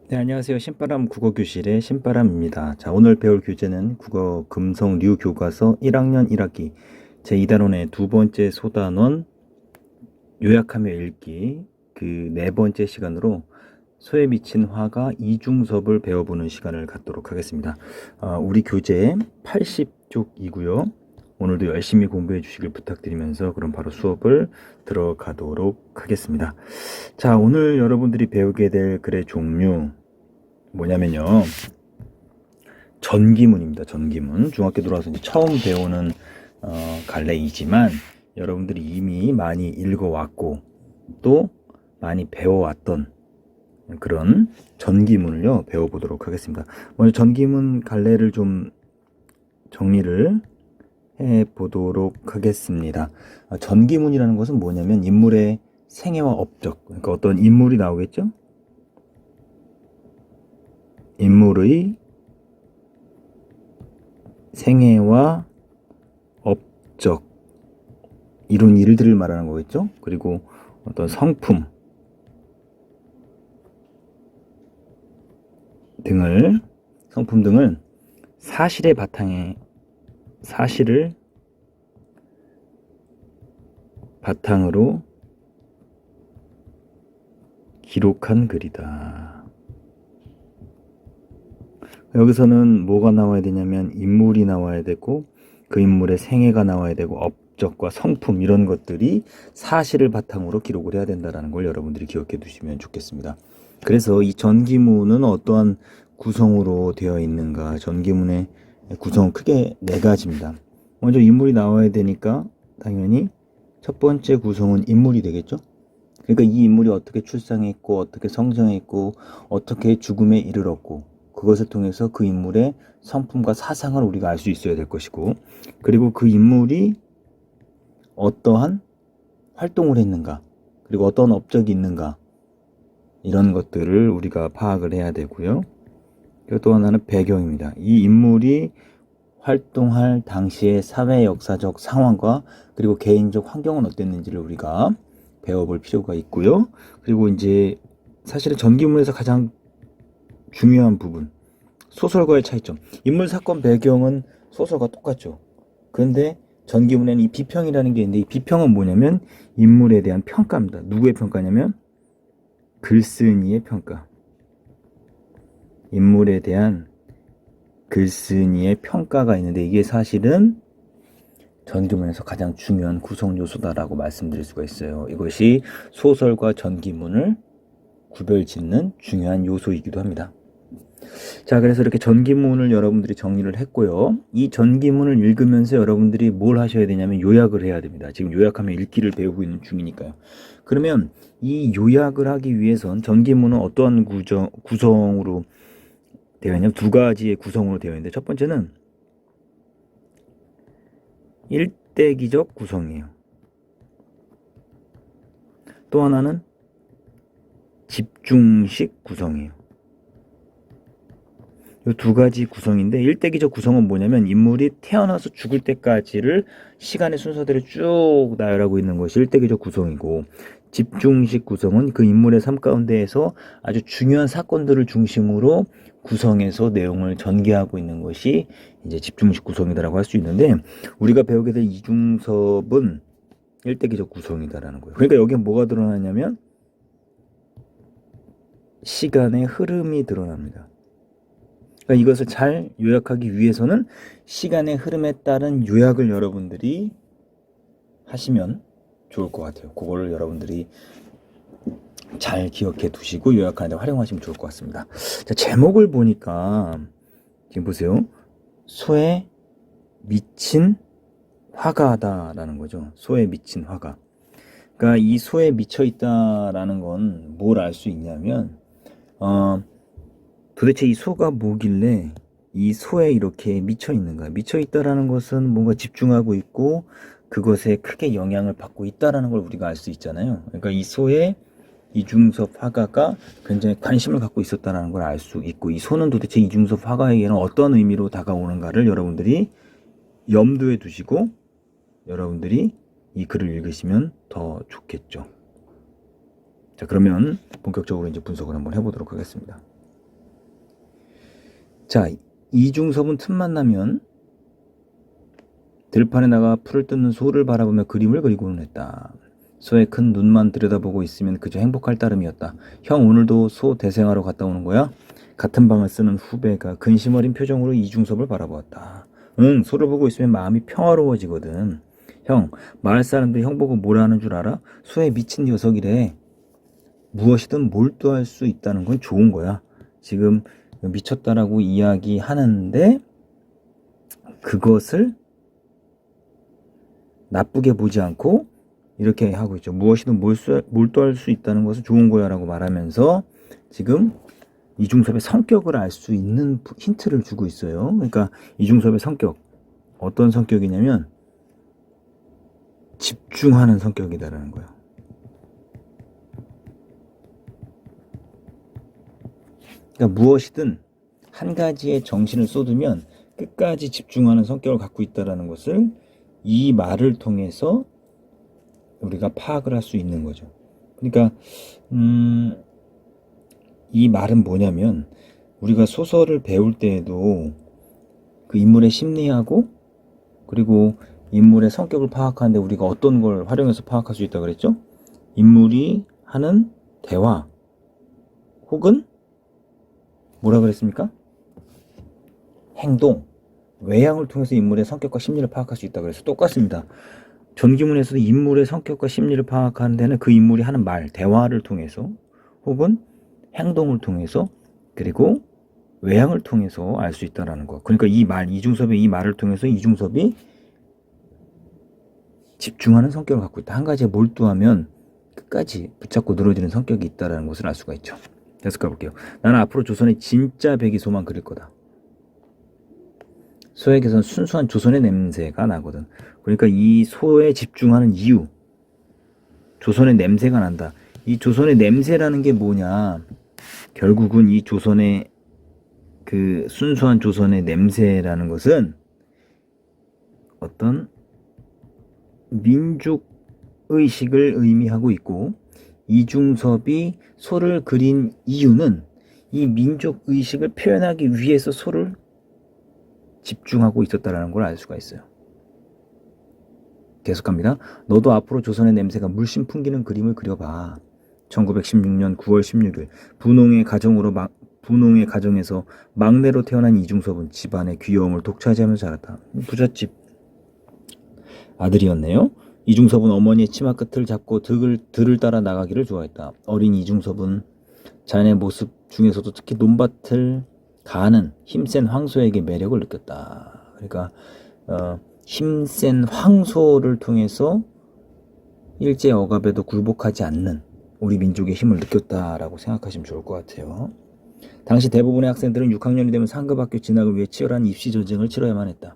네, 안녕하세요. 신바람 국어교실의 신바람입니다. 자, 오늘 배울 교재는 국어 금성류 교과서 1학년 1학기 제2단원의 두 번째 소단원 요약하며 읽기 그 네 번째 시간으로 소에 미친 화가 이중섭을 배워보는 시간을 갖도록 하겠습니다. 우리 교재 80쪽이고요. 오늘도 열심히 공부해 주시길 부탁드리면서 그럼 바로 수업을 들어가도록 하겠습니다. 자, 오늘 여러분들이 배우게 될 글의 종류 뭐냐면요, 전기문입니다. 전기문. 중학교 들어와서 이제 처음 배우는 갈래이지만 여러분들이 이미 많이 읽어왔고 또 많이 배워왔던 그런 전기문을요 배워보도록 하겠습니다. 먼저 전기문 갈래를 좀 정리를 해보도록 하겠습니다. 전기문이라는 것은 뭐냐면 인물의 생애와 업적, 그러니까 어떤 인물이 나오겠죠. 인물의 생애와 업적, 이룬 일들을 말하는 거겠죠. 그리고 어떤 성품 등을 사실의 사실을 바탕으로 기록한 글이다. 여기서는 뭐가 나와야 되냐면 인물이 나와야 되고 그 인물의 생애가 나와야 되고 업적과 성품 이런 것들이 사실을 바탕으로 기록을 해야 된다는 걸 여러분들이 기억해 두시면 좋겠습니다. 그래서 이 전기문은 어떠한 구성으로 되어 있는가. 전기문의 구성은 크게 네 가지입니다. 먼저 인물이 나와야 되니까 당연히 첫 번째 구성은 인물이 되겠죠. 그러니까 이 인물이 어떻게 출생했고 어떻게 성장했고 어떻게 죽음에 이르렀고 그것을 통해서 그 인물의 성품과 사상을 우리가 알 수 있어야 될 것이고, 그리고 그 인물이 어떠한 활동을 했는가, 그리고 어떤 업적이 있는가, 이런 것들을 우리가 파악을 해야 되고요. 그리고 또 하나는 배경입니다. 이 인물이 활동할 당시의 사회 역사적 상황과 그리고 개인적 환경은 어땠는지를 우리가 배워볼 필요가 있고요. 그리고 이제 사실은 전기문에서 가장 중요한 부분, 소설과의 차이점. 인물 사건 배경은 소설과 똑같죠. 그런데 전기문에는 이 비평이라는 게 있는데, 이 비평은 뭐냐면 인물에 대한 평가입니다. 누구의 평가냐면 글쓴이의 평가. 인물에 대한 글쓴이의 평가가 있는데, 이게 사실은 전기문에서 가장 중요한 구성 요소다라고 말씀드릴 수가 있어요. 이것이 소설과 전기문을 구별짓는 중요한 요소이기도 합니다. 자, 그래서 이렇게 전기문을 여러분들이 정리를 했고요. 이 전기문을 읽으면서 여러분들이 뭘 하셔야 되냐면 요약을 해야 됩니다. 지금 요약하면 읽기를 배우고 있는 중이니까요. 그러면 이 요약을 하기 위해선 전기문은 어떠한 구성으로 되어 있냐면 두 가지의 구성으로 되어 있는데, 첫 번째는 일대기적 구성이에요. 또 하나는 집중식 구성이에요. 이 두 가지 구성인데, 일대기적 구성은 뭐냐면 인물이 태어나서 죽을 때까지를 시간의 순서대로 쭉 나열하고 있는 것이 일대기적 구성이고, 집중식 구성은 그 인물의 삶 가운데에서 아주 중요한 사건들을 중심으로 구성해서 내용을 전개하고 있는 것이 이제 집중식 구성이다라고 할 수 있는데, 우리가 배우게 될 이중섭은 일대기적 구성이다라는 거예요. 그러니까 여기에 뭐가 드러나냐면 시간의 흐름이 드러납니다. 그러니까 이것을 잘 요약하기 위해서는 시간의 흐름에 따른 요약을 여러분들이 하시면 좋을 것 같아요. 그거를 여러분들이 잘 기억해 두시고 요약하는 데 활용하시면 좋을 것 같습니다. 자, 제목을 보니까 지금 보세요. 소에 미친 화가다라는 거죠. 소에 미친 화가. 그러니까 이 소에 미쳐 있다라는 건 뭘 알 수 있냐면 도대체 이 소가 뭐길래 이 소에 이렇게 미쳐 있는가? 미쳐 있다라는 것은 뭔가 집중하고 있고 그것에 크게 영향을 받고 있다라는 걸 우리가 알 수 있잖아요. 그러니까 이 소에 이중섭 화가가 굉장히 관심을 갖고 있었다라는 걸 알 수 있고, 이 소는 도대체 이중섭 화가에게는 어떤 의미로 다가오는가를 여러분들이 염두에 두시고 여러분들이 이 글을 읽으시면 더 좋겠죠. 자, 그러면 본격적으로 이제 분석을 한번 해보도록 하겠습니다. 자, 이중섭은 틈만 나면 들판에 나가 풀을 뜯는 소를 바라보며 그림을 그리고는 했다. 소의 큰 눈만 들여다보고 있으면 그저 행복할 따름이었다. 형, 오늘도 소 대생하러 갔다 오는 거야? 같은 방을 쓰는 후배가 근심 어린 표정으로 이중섭을 바라보았다. 응, 소를 보고 있으면 마음이 평화로워지거든. 형, 마을 사람들이 형 보고 뭐라 하는 줄 알아? 소에 미친 녀석이래. 무엇이든 몰두할 수 있다는 건 좋은 거야. 지금 미쳤다라고 이야기하는데 그것을 나쁘게 보지 않고 이렇게 하고 있죠. 무엇이든 몰두할 수 있다는 것은 좋은 거야 라고 말하면서 지금 이중섭의 성격을 알 수 있는 힌트를 주고 있어요. 그러니까 이중섭의 성격, 어떤 성격이냐면 집중하는 성격이다라는 거예요. 그러니까 무엇이든 한 가지에 정신을 쏟으면 끝까지 집중하는 성격을 갖고 있다는 것을 이 말을 통해서 우리가 파악을 할 수 있는 거죠. 그러니까 이 말은 뭐냐면 우리가 소설을 배울 때에도 그 인물의 심리하고 그리고 인물의 성격을 파악하는데 우리가 어떤 걸 활용해서 파악할 수 있다고 그랬죠? 인물이 하는 대화 혹은 뭐라 그랬습니까? 행동, 외향을 통해서 인물의 성격과 심리를 파악할 수 있다고 그래서 똑같습니다. 전기문에서도 인물의 성격과 심리를 파악하는 데는 그 인물이 하는 말, 대화를 통해서 혹은 행동을 통해서 그리고 외향을 통해서 알 수 있다는 거. 그러니까 이 말, 이중섭의 이 말을 통해서 이중섭이 집중하는 성격을 갖고 있다. 한 가지에 몰두하면 끝까지 붙잡고 늘어지는 성격이 있다는 것을 알 수가 있죠. 계속 가볼게요. 나는 앞으로 조선의 진짜 백이소만 그릴 거다. 소에게선 순수한 조선의 냄새가 나거든. 그러니까 이 소에 집중하는 이유, 조선의 냄새가 난다. 이 조선의 냄새라는 게 뭐냐? 결국은 이 조선의 그 순수한 조선의 냄새라는 것은 어떤 민족 의식을 의미하고 있고 이중섭이 소를 그린 이유는 이 민족 의식을 표현하기 위해서 소를 집중하고 있었다는 걸 알 수가 있어요. 계속합니다. 너도 앞으로 조선의 냄새가 물씬 풍기는 그림을 그려봐. 1916년 9월 16일 분홍의 가정에서 막내로 태어난 이중섭은 집안의 귀여움을 독차지하면서 자랐다. 부잣집 아들이었네요. 이중섭은 어머니의 치마 끝을 잡고 들을 따라 나가기를 좋아했다. 어린 이중섭은 자연의 모습 중에서도 특히 논밭을 가는 힘센 황소에게 매력을 느꼈다. 그러니까 힘센 황소를 통해서 일제 억압에도 굴복하지 않는 우리 민족의 힘을 느꼈다라고 생각하시면 좋을 것 같아요. 당시 대부분의 학생들은 6학년이 되면 상급학교 진학을 위해 치열한 입시 전쟁을 치러야만 했다.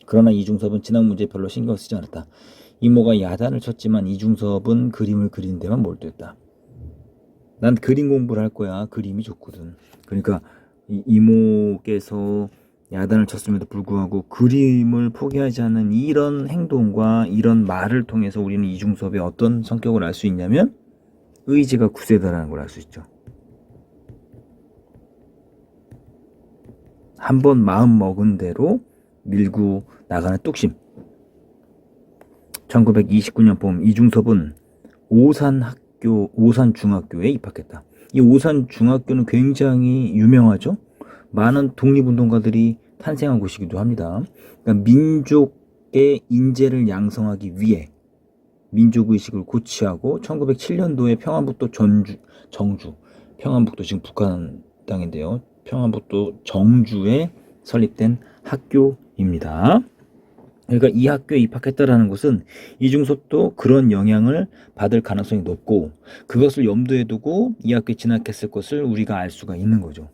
그러나 이중섭은 진학 문제에 별로 신경 쓰지 않았다. 이모가 야단을 쳤지만 이중섭은 그림을 그리는 데만 몰두했다. 난 그림 공부를 할 거야. 그림이 좋거든. 그러니까 이모께서 야단을 쳤음에도 불구하고 그림을 포기하지 않는 이런 행동과 이런 말을 통해서 우리는 이중섭의 어떤 성격을 알 수 있냐면 의지가 굳세다라는 걸 알 수 있죠. 한번 마음 먹은 대로 밀고 나가는 뚝심. 1929년 봄 이중섭은 오산 중학교에 입학했다. 이 오산 중학교는 굉장히 유명하죠. 많은 독립운동가들이 탄생한 곳이기도 합니다. 그러니까 민족의 인재를 양성하기 위해 민족의식을 고취하고 1907년도에 평안북도 정주, 평안북도 지금 북한 땅인데요. 평안북도 정주에 설립된 학교입니다. 그러니까 이 학교에 입학했다라는 것은 이중섭도 그런 영향을 받을 가능성이 높고 그것을 염두에 두고 이 학교에 진학했을 것을 우리가 알 수가 있는 거죠.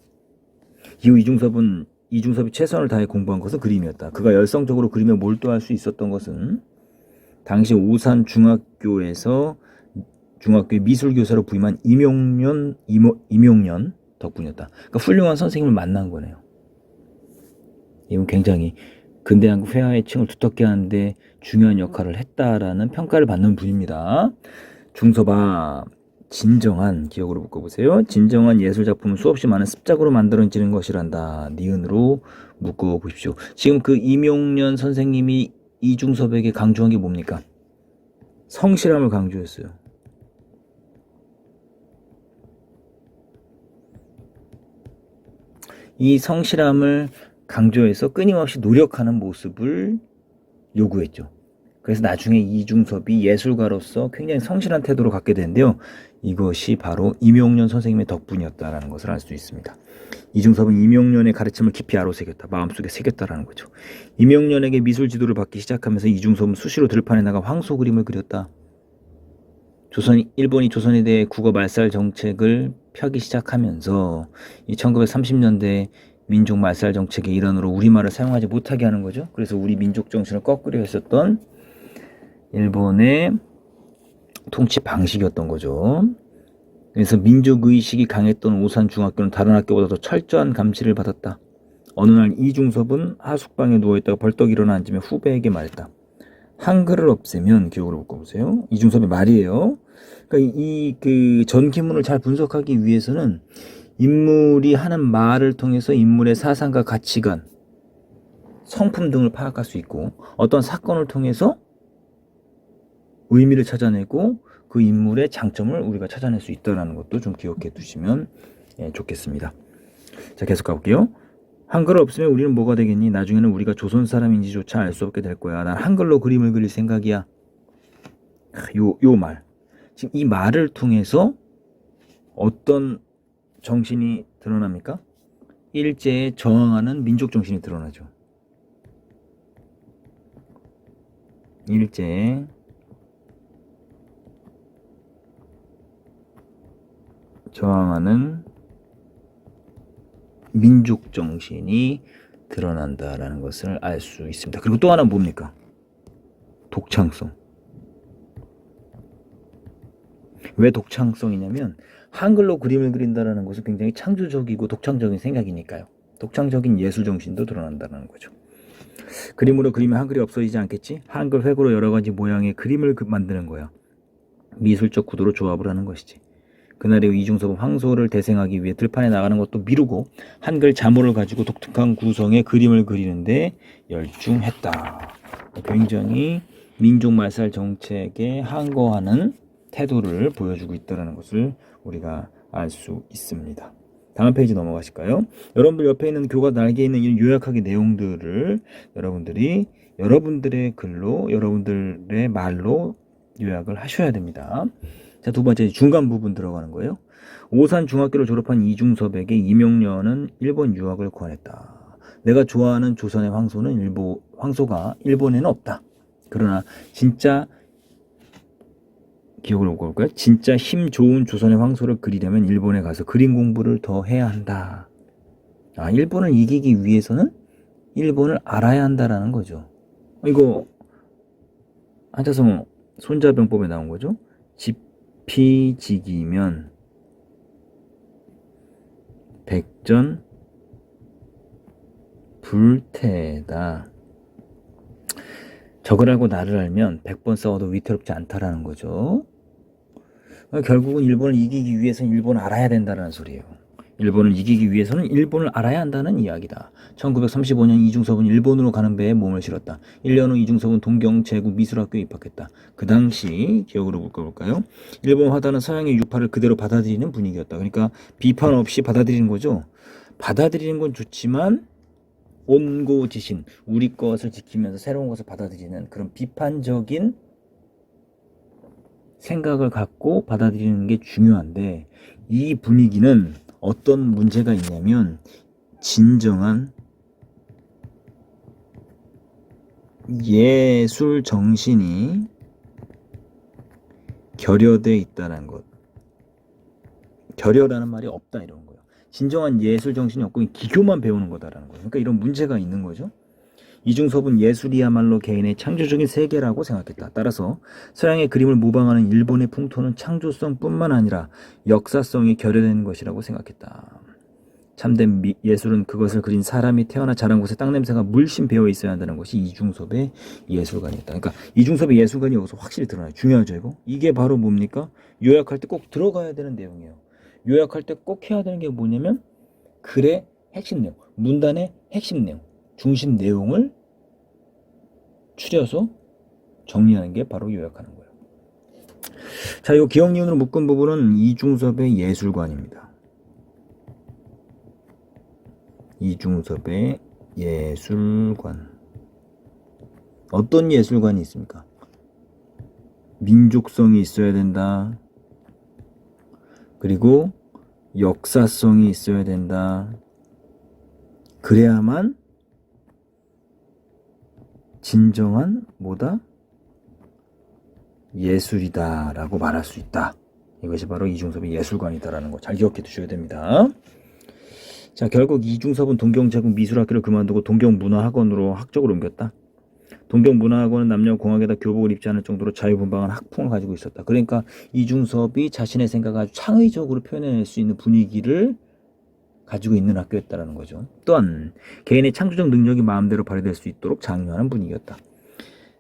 이후 이중섭이 최선을 다해 공부한 것은 그림이었다. 그가 열성적으로 그림에 몰두할 수 있었던 것은 당시 오산 중학교에서 중학교의 미술교사로 부임한 임용년 덕분이었다. 그러니까 훌륭한 선생님을 만난 거네요. 이건 굉장히 근대 한국 회화의 층을 두텁게 하는데 중요한 역할을 했다라는 평가를 받는 분입니다. 중섭아, 진정한, 기억으로 묶어보세요. 진정한 예술작품은 수없이 많은 습작으로 만들어지는 것이란다. 니은으로 묶어보십시오. 지금 그 이명련 선생님이 이중섭에게 강조한 게 뭡니까? 성실함을 강조했어요. 이 성실함을 강조해서 끊임없이 노력하는 모습을 요구했죠. 그래서 나중에 이중섭이 예술가로서 굉장히 성실한 태도를 갖게 되는데요. 이것이 바로 이명련 선생님의 덕분이었다는 것을 알 수 있습니다. 이중섭은 이명련의 가르침을 깊이 아로새겼다. 마음속에 새겼다라는 거죠. 이명련에게 미술 지도를 받기 시작하면서 이중섭은 수시로 들판에 나가 황소 그림을 그렸다. 일본이 조선에 대해 국어 말살 정책을 펴기 시작하면서 이 1930년대 민족 말살 정책의 일환으로 우리말을 사용하지 못하게 하는 거죠. 그래서 우리 민족 정신을 거꾸려 했었던 일본의 통치 방식이었던 거죠. 그래서 민족의식이 강했던 오산중학교는 다른 학교보다 더 철저한 감시를 받았다. 어느 날 이중섭은 하숙방에 누워있다가 벌떡 일어나 앉으며 후배에게 말했다. 한글을 없애면, 기억으로 묶어보세요. 이중섭의 말이에요. 그러니까 그 전기문을 잘 분석하기 위해서는 인물이 하는 말을 통해서 인물의 사상과 가치관, 성품 등을 파악할 수 있고, 어떤 사건을 통해서 의미를 찾아내고 그 인물의 장점을 우리가 찾아낼 수 있다는 것도 좀 기억해 두시면 좋겠습니다. 자, 계속 가볼게요. 한글 없으면 우리는 뭐가 되겠니? 나중에는 우리가 조선 사람인지조차 알 수 없게 될 거야. 난 한글로 그림을 그릴 생각이야. 요 말. 지금 이 말을 통해서 어떤 정신이 드러납니까? 일제에 저항하는 민족 정신이 드러나죠. 일제에 저항하는 민족 정신이 드러난다라는 것을 알 수 있습니다. 그리고 또 하나는 뭡니까? 독창성. 왜 독창성이냐면 한글로 그림을 그린다는 것은 굉장히 창조적이고 독창적인 생각이니까요. 독창적인 예술 정신도 드러난다는 거죠. 그림으로 그리면 한글이 없어지지 않겠지? 한글 획으로 여러 가지 모양의 그림을 만드는 거야. 미술적 구도로 조합을 하는 것이지. 그날의 이중섭은 황소를 대생하기 위해 들판에 나가는 것도 미루고 한글 자모를 가지고 독특한 구성의 그림을 그리는데 열중했다. 굉장히 민족 말살 정책에 항거하는 태도를 보여주고 있다는 것을 우리가 알 수 있습니다. 다음 페이지 넘어가실까요? 여러분들 옆에 있는 교과 날개에 있는 이 요약하기 내용들을 여러분들이 여러분들의 글로, 여러분들의 말로 요약을 하셔야 됩니다. 자, 두 번째 중간 부분 들어가는 거예요. 오산 중학교를 졸업한 이중섭에게 이명련은 일본 유학을 권했다. 내가 좋아하는 조선의 황소가 일본에는 없다. 그러나 진짜 기억을 먹어볼까요? 진짜 힘 좋은 조선의 황소를 그리려면 일본에 가서 그림 공부를 더 해야 한다. 일본을 이기기 위해서는 일본을 알아야 한다라는 거죠. 이거 한자성 손자병법에 나온 거죠. 지피지기면 백전 불태다. 적을 알고 나를 알면 100번 싸워도 위태롭지 않다라는 거죠. 결국은 일본을 이기기 위해서는 일본을 알아야 된다는 소리예요. 일본을 이기기 위해서는 일본을 알아야 한다는 이야기다. 1935년 이중섭은 일본으로 가는 배에 몸을 실었다. 1년 후 이중섭은 동경 제국미술학교에 입학했다. 그 당시 기억으로 묶어볼까요? 일본 화단은 서양의 유파를 그대로 받아들이는 분위기였다. 그러니까 비판 없이 받아들이는 거죠. 받아들이는 건 좋지만 온고지신, 우리 것을 지키면서 새로운 것을 받아들이는 그런 비판적인 생각을 갖고 받아들이는 게 중요한데, 이 분위기는 어떤 문제가 있냐면 진정한 예술 정신이 결여되어 있다는 것. 결여라는 말이 없다 이런 거예요. 진정한 예술 정신이 없고 기교만 배우는 거다라는 거예요. 그러니까 이런 문제가 있는 거죠. 이중섭은 예술이야말로 개인의 창조적인 세계라고 생각했다. 따라서 서양의 그림을 모방하는 일본의 풍토는 창조성뿐만 아니라 역사성이 결여된 것이라고 생각했다. 참된 예술은 그것을 그린 사람이 태어나 자란 곳에 땅 냄새가 물씬 배어 있어야 한다는 것이 이중섭의 예술관이었다. 그러니까 이중섭의 예술관이 여기서 확실히 드러나요. 중요하죠, 이거? 이게 바로 뭡니까? 요약할 때 꼭 들어가야 되는 내용이에요. 요약할 때 꼭 해야 되는 게 뭐냐면 글의 핵심 내용, 문단의 핵심 내용, 중심 내용을 추려서 정리하는 게 바로 요약하는 거예요. 자, 이 기억 니은으로 묶은 부분은 이중섭의 예술관입니다. 이중섭의 예술관. 어떤 예술관이 있습니까? 민족성이 있어야 된다. 그리고 역사성이 있어야 된다. 그래야만 진정한 뭐다? 예술이다라고 말할 수 있다. 이것이 바로 이중섭의 예술관이다라는 거 잘 기억해 두셔야 됩니다. 자, 결국 이중섭은 동경제국 미술학교를 그만두고 동경문화학원으로 학적을 옮겼다. 동경문화학원은 남녀 공학에다 교복을 입지 않을 정도로 자유분방한 학풍을 가지고 있었다. 그러니까 이중섭이 자신의 생각을 아주 창의적으로 표현해낼 수 있는 분위기를 가지고 있는 학교였다는 거죠. 또한 개인의 창조적 능력이 마음대로 발휘될 수 있도록 장려하는 분위기였다.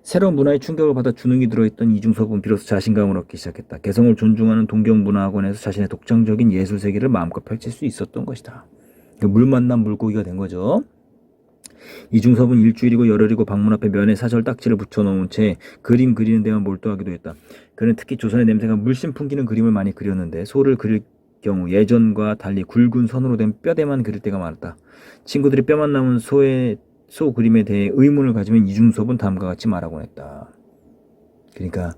새로운 문화의 충격을 받아 주눅이 들어있던 이중섭은 비로소 자신감을 얻기 시작했다. 개성을 존중하는 동경문화학원에서 자신의 독창적인 예술 세계를 마음껏 펼칠 수 있었던 것이다. 물 만난 물고기가 된 거죠. 이중섭은 일주일이고 열흘이고 방문 앞에 면에 사절 딱지를 붙여놓은 채 그림 그리는 데만 몰두하기도 했다. 그는 특히 조선의 냄새가 물씬 풍기는 그림을 많이 그렸는데 소를 그릴 경우 예전과 달리 굵은 선으로 된 뼈대만 그릴 때가 많았다. 친구들이 뼈만 남은 소 그림에 대해 의문을 가지면 이중섭은 다음과 같이 말하곤 했다. 그러니까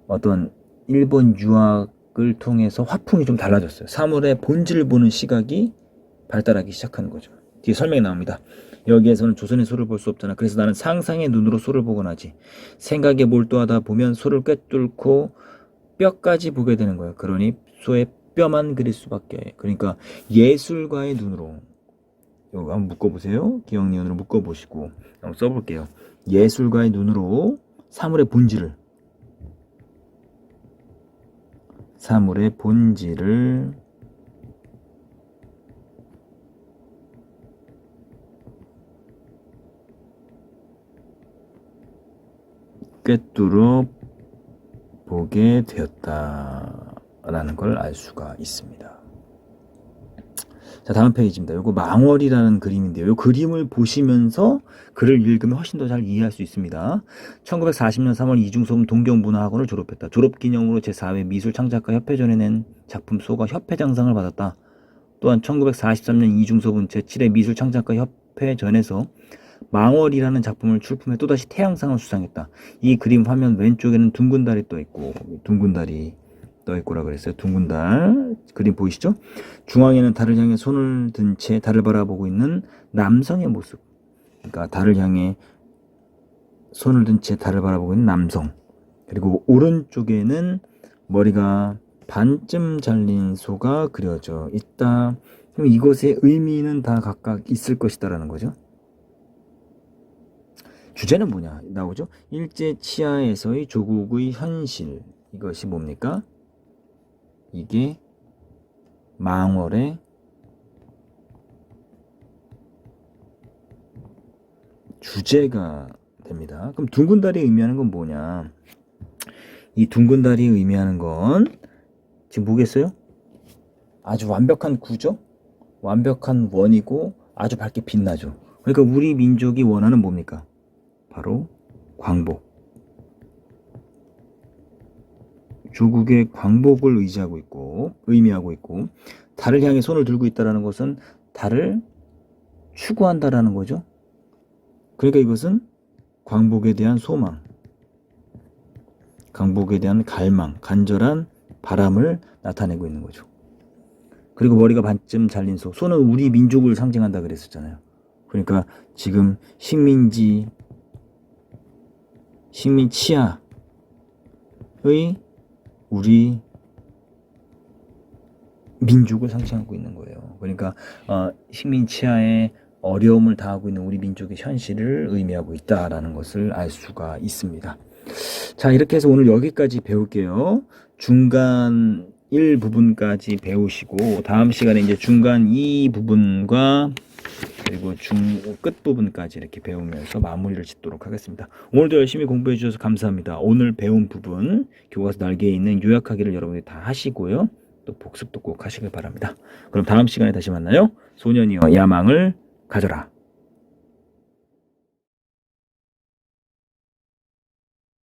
어떤 일본 유학을 통해서 화풍이 좀 달라졌어요. 사물의 본질을 보는 시각이 발달하기 시작하는 거죠. 뒤에 설명이 나옵니다. 여기에서는 조선의 소를 볼 수 없잖아. 그래서 나는 상상의 눈으로 소를 보곤 하지. 생각에 몰두하다 보면 소를 꿰뚫고 뼈까지 보게 되는 거예요. 그러니 소의 뼈만 그릴 수밖에. 그러니까 예술가의 눈으로. 이거 한번 묶어보세요. 기억니은으로 묶어보시고 한번 써볼게요. 예술가의 눈으로 사물의 본질을 꿰뚫어 보게 되었다라는 걸 알 수가 있습니다. 자, 다음 페이지입니다. 이거 망월이라는 그림인데요. 이 그림을 보시면서 글을 읽으면 훨씬 더 잘 이해할 수 있습니다. 1940년 3월 이중섭은 동경문화학원을 졸업했다. 졸업기념으로 제4회 미술창작가 협회전에 낸 작품 소가 협회장상을 받았다. 또한 1943년 이중섭은 제7회 미술창작가 협회전에서 망월이라는 작품을 출품해 또다시 태양상을 수상했다. 이 그림 화면 왼쪽에는 둥근 달이 떠있고, 둥근 달이 떠있고라 그랬어요. 둥근 달 그림 보이시죠? 중앙에는 달을 향해 손을 든 채 달을 바라보고 있는 남성의 모습. 그러니까 달을 향해 손을 든 채 달을 바라보고 있는 남성. 그리고 오른쪽에는 머리가 반쯤 잘린 소가 그려져 있다. 그럼 이것의 의미는 다 각각 있을 것이다라는 거죠. 주제는 뭐냐 나오죠? 일제 치하에서의 조국의 현실. 이것이 뭡니까? 이게 망월의 주제가 됩니다. 그럼 둥근 달이 의미하는 건 뭐냐? 이 둥근 달이 의미하는 건 지금 뭐겠어요? 아주 완벽한 구조, 완벽한 원이고 아주 밝게 빛나죠. 그러니까 우리 민족이 원하는 뭡니까? 바로 광복. 조국의 광복을 의지하고 있고 의미하고 있고, 달을 향해 손을 들고 있다는 것은 달을 추구한다라는 거죠. 그러니까 이것은 광복에 대한 소망, 광복에 대한 갈망, 간절한 바람을 나타내고 있는 거죠. 그리고 머리가 반쯤 잘린 소, 소는 우리 민족을 상징한다 그랬었잖아요. 그러니까 지금 식민지, 식민 치하의 우리 민족을 상징하고 있는 거예요. 그러니까 식민 치하에 어려움을 당하고 있는 우리 민족의 현실을 의미하고 있다라는 것을 알 수가 있습니다. 자, 이렇게 해서 오늘 여기까지 배울게요. 중간 1 부분까지 배우시고 다음 시간에 이제 중간 2 부분과 그리고 끝 부분까지 이렇게 배우면서 마무리를 짓도록 하겠습니다. 오늘도 열심히 공부해 주셔서 감사합니다. 오늘 배운 부분 교과서 날개에 있는 요약하기를 여러분들이 다 하시고요. 또 복습도 꼭 하시길 바랍니다. 그럼 다음 시간에 다시 만나요. 소년이여 야망을 가져라.